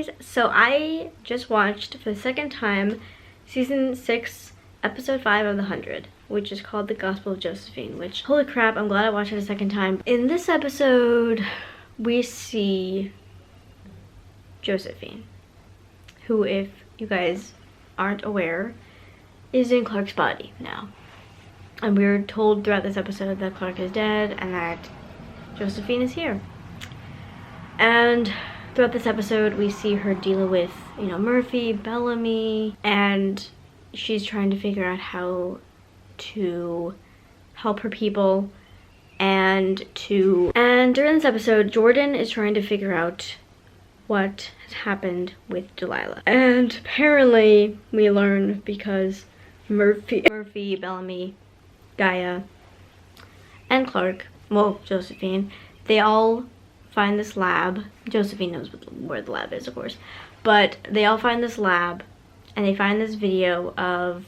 guys, so I just watched for the second time season 6 episode 5 of The 100, which is called The Gospel of Josephine, which, holy crap, I'm glad I watched it a second time. In this episode we see Josephine, who, if you guys aren't aware, is in Clark's body now. And we're told throughout this episode that Clark is dead and that Josephine is here. And throughout this episode, we see her dealing with, Murphy, Bellamy, and she's trying to figure out how to help her people. And during this episode, Jordan is trying to figure out what has happened with Delilah. And apparently, we learn because Murphy, Bellamy, Gaia, and Clark, well, Josephine, they all find this lab. Josephine knows where the lab is, of course, but they all find this lab and they find this video of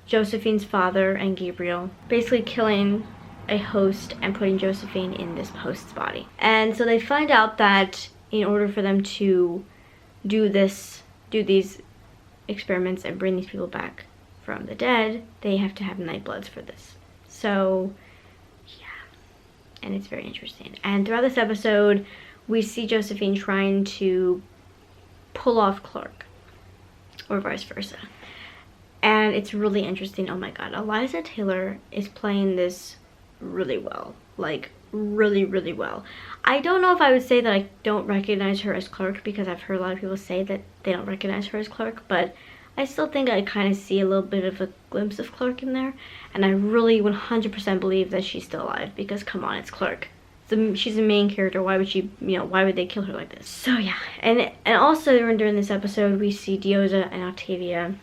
Josephine's father and Gabriel basically killing a host and putting Josephine in this host's body. And so they find out that in order for them to do these experiments and bring these people back from the dead, they have to have nightbloods for this. So and it's very interesting. And throughout this episode, we see Josephine trying to pull off Clark, or vice versa. And it's really interesting. Oh my god, Eliza Taylor is playing this really well. Like, really, really well. I don't know if I would say that I don't recognize her as Clark, because I've heard a lot of people say that they don't recognize her as Clark, but I still think I kind of see a little bit of a glimpse of Clark in there, and I really 100% believe that she's still alive, because come on, it's Clark. She's the main character. Why would she, why would they kill her like this? So yeah, and also during this episode, we see Diosa and Octavia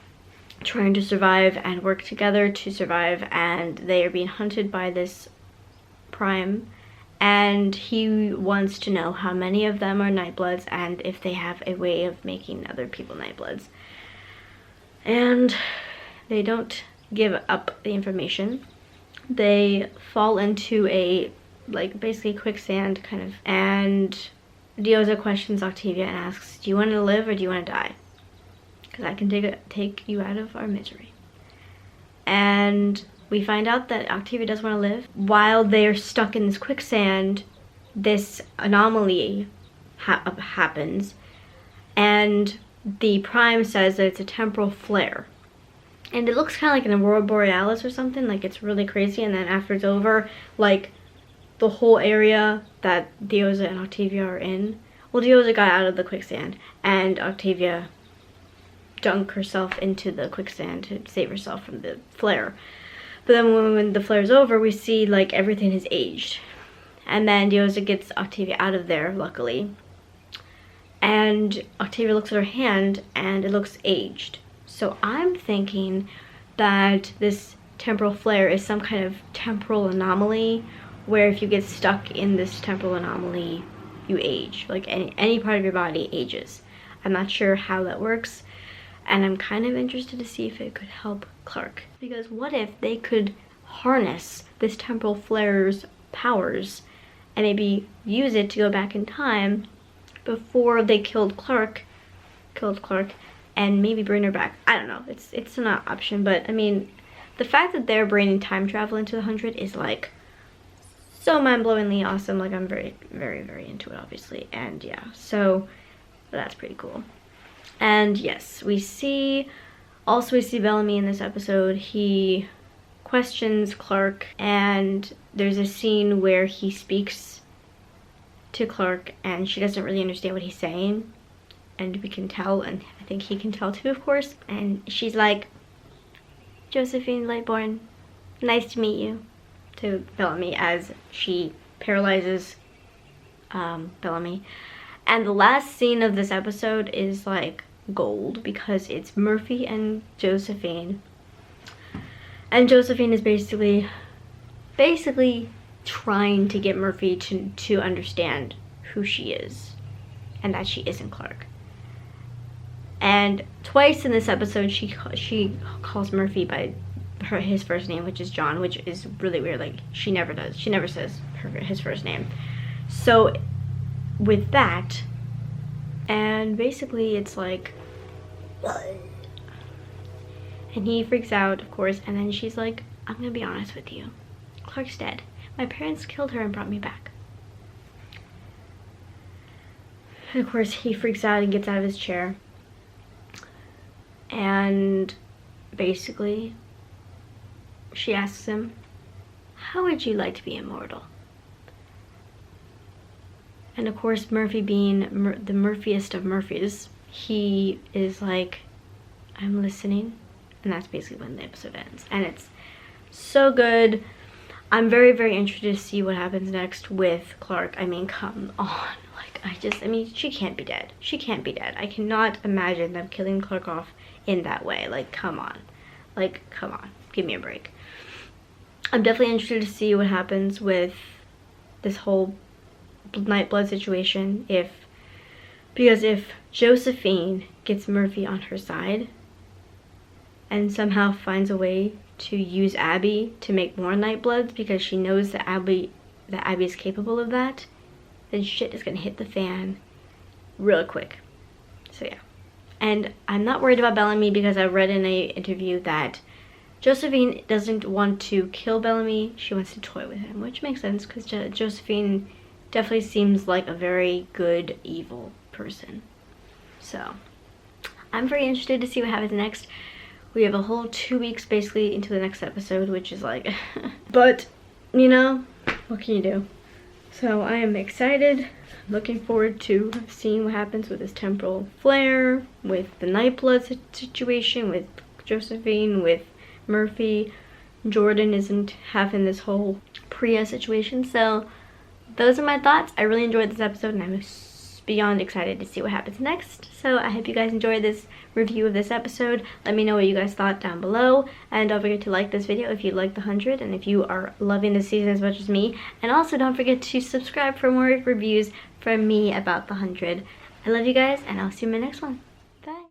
trying to survive and work together to survive, and they are being hunted by this Prime, and he wants to know how many of them are Nightbloods and if they have a way of making other people Nightbloods. And they don't give up the information. They fall into a, basically quicksand kind of, and Diosa questions Octavia and asks, do you want to live or do you want to die? Because I can take you out of our misery. And we find out that Octavia does want to live. While they're stuck in this quicksand, this anomaly happens, and the Prime says that it's a temporal flare. And it looks kind of like an aurora borealis or something, like it's really crazy, and then after it's over, like, the whole area that Diosa and Octavia are in, well, Diosa got out of the quicksand, and Octavia dunked herself into the quicksand to save herself from the flare. But then when the flare's over, we see, like, everything has aged. And then Diosa gets Octavia out of there, luckily. And Octavia looks at her hand, and it looks aged. So I'm thinking that this temporal flare is some kind of temporal anomaly, where if you get stuck in this temporal anomaly, you age. Like, any part of your body ages. I'm not sure how that works, and I'm kind of interested to see if it could help Clark. Because what if they could harness this temporal flare's powers and maybe use it to go back in time before they killed Clark, and maybe bring her back. I don't know, it's an option, but I mean, the fact that they're bringing time travel into the 100 is, like, so mind-blowingly awesome. Like, I'm very, very, very into it, obviously, and yeah, so that's pretty cool. And yes, we see Bellamy in this episode. He questions Clark, and there's a scene where he speaks to Clark and she doesn't really understand what he's saying, and we can tell, and I think he can tell too, of course. And she's like, Josephine Lightborn, nice to meet you, to Bellamy, as she paralyzes Bellamy. And the last scene of this episode is like gold, because it's Murphy and Josephine, and Josephine is basically trying to get Murphy to understand who she is and that she isn't Clark. And twice in this episode she calls Murphy by his first name, which is John, which is really weird. Like, she never says his first name. So with that, And basically it's like, and he freaks out, of course, and then she's like, I'm gonna be honest with you. Clark's dead. My parents killed her and brought me back. And of course he freaks out and gets out of his chair. And basically she asks him, how would you like to be immortal? And of course, Murphy being the Murphiest of Murphys, he is like, I'm listening. And that's basically when the episode ends. And it's so good. I'm very, very interested to see what happens next with Clark. I mean, come on. Like, I mean, she can't be dead. She can't be dead. I cannot imagine them killing Clark off in that way. Like, come on. Like, come on. Give me a break. I'm definitely interested to see what happens with this whole Nightblood situation. Because if Josephine gets Murphy on her side and somehow finds a way to use Abby to make more Nightbloods because she knows that Abby is capable of that, then shit is gonna hit the fan real quick. So yeah. And I'm not worried about Bellamy because I read in an interview that Josephine doesn't want to kill Bellamy, she wants to toy with him, which makes sense because Josephine definitely seems like a very good evil person. So I'm very interested to see what happens next. We have a whole 2 weeks basically into the next episode, which is like but you know, what can you do? So I am excited, looking forward to seeing what happens with this temporal flare, with the Nightblood situation, with Josephine, with Murphy. Jordan isn't having this whole Priya situation. So those are my thoughts. I really enjoyed this episode and I'm beyond excited to see what happens next. So I hope you guys enjoyed this review of this episode. Let me know what you guys thought down below, and don't forget to like this video if you like the 100 and if you are loving this season as much as me, and also don't forget to subscribe for more reviews from me about the 100. I love you guys and I'll see you in my next one.